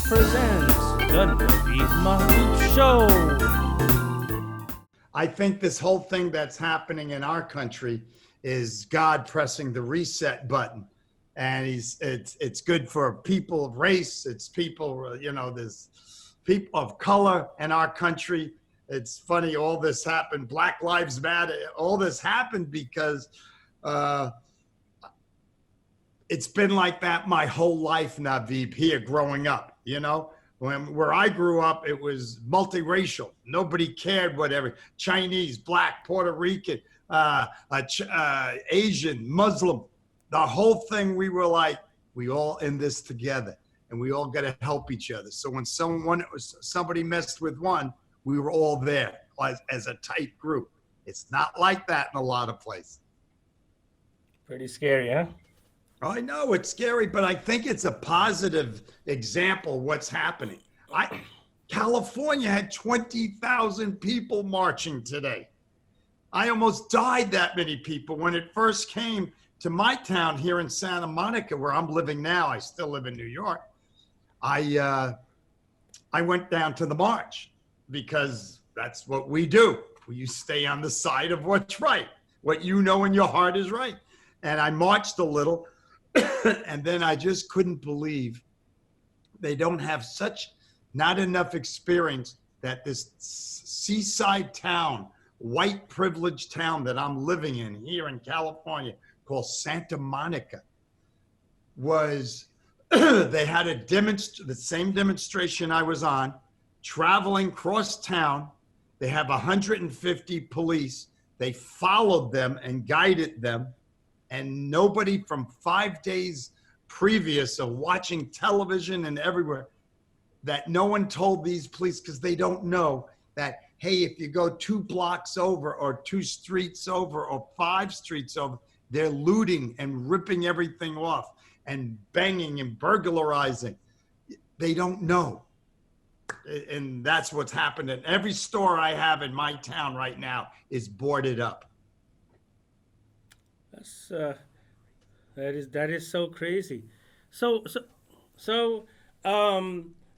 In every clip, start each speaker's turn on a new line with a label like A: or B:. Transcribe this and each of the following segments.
A: presents the Naveed Mahbub Show.
B: I think this whole thing that's happening in our country is God pressing the reset button. And it's good for people of race. It's people, there's people of color in our country. It's funny, all this happened. Black Lives Matter. All this happened because it's been like that my whole life, Naveed, here growing up. Where I grew up, it was multiracial. Nobody cared whatever. Chinese, black, Puerto Rican, Asian, Muslim. The whole thing, we were like, we all in this together, and we all got to help each other. So when somebody messed with one, we were all there as a tight group. It's not like that in a lot of places.
A: Pretty scary, huh?
B: I know it's scary, but I think it's a positive example of what's happening. California had 20,000 people marching today. I almost died that many people when it first came to my town here in Santa Monica, where I'm living now. I still live in New York. I went down to the march because that's what we do. You stay on the side of what's right, what you know in your heart is right. And I marched a little, and then I just couldn't believe they don't have not enough experience that this seaside town, white privileged town that I'm living in here in California, called Santa Monica, was they had the same demonstration I was on, traveling cross town. They have 150 police. They followed them and guided them, and nobody from 5 days previous of watching television and everywhere, that no one told these police, because they don't know that, hey, if you go 2 blocks over or 2 streets over or 5 streets over, they're looting and ripping everything off and banging and burglarizing. They don't know. And that's what's happened. And every store I have in my town right now is boarded up.
A: That is so crazy. So you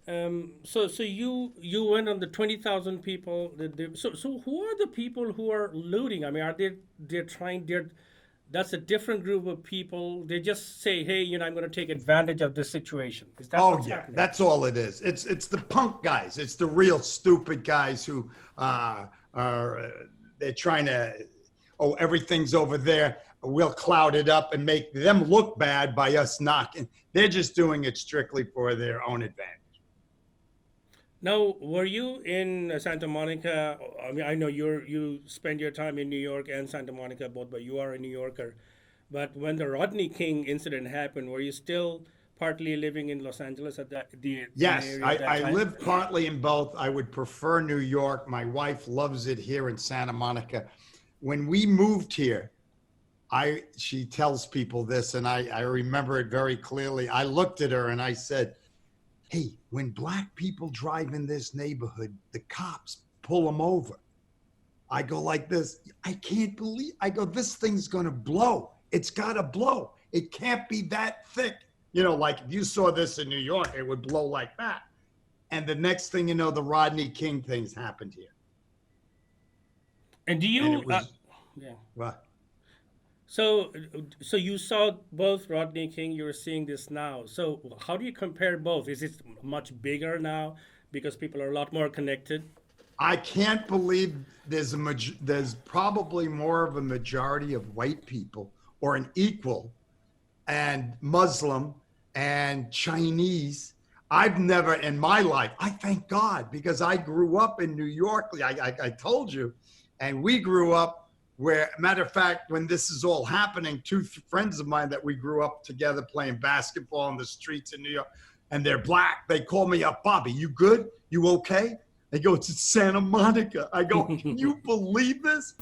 A: went on the 20,000 people. So who are the people who are looting? I mean, that's a different group of people. They just say, hey, I'm going to take advantage of this situation. Is that what's happening?
B: That's all it is. It's the punk guys. It's the real stupid guys who they're trying to, everything's over there. We'll cloud it up and make them look bad by us knocking. They're just doing it strictly for their own advantage.
A: Now, were you in Santa Monica? I mean, I know you spend your time in New York and Santa Monica both, but you are a New Yorker. But when the Rodney King incident happened, were you still partly living in Los Angeles at the
B: Yes,
A: area at that
B: I
A: time?
B: live partly in both. I would prefer New York. My wife loves it here in Santa Monica. When we moved here, she tells people this, and I remember it very clearly. I looked at her and I said, hey, when black people drive in this neighborhood, the cops pull them over. I go like this. I can't believe, this thing's going to blow. It's got to blow. It can't be that thick. Like if you saw this in New York, it would blow like that. And the next thing you know, the Rodney King things happened here.
A: And do you,
B: yeah. What?
A: So you saw both Rodney King, you're seeing this now. So how do you compare both? Is it much bigger now because people are a lot more connected?
B: I can't believe there's probably more of a majority of white people or an equal and Muslim and Chinese. I've never in my life, I thank God, because I grew up in New York. I told you, and we grew up where, matter of fact, when this is all happening, 2 friends of mine that we grew up together playing basketball in the streets in New York, and they're black. They call me up, Bobby, you good? You okay? They go, it's Santa Monica. I go, can you believe this?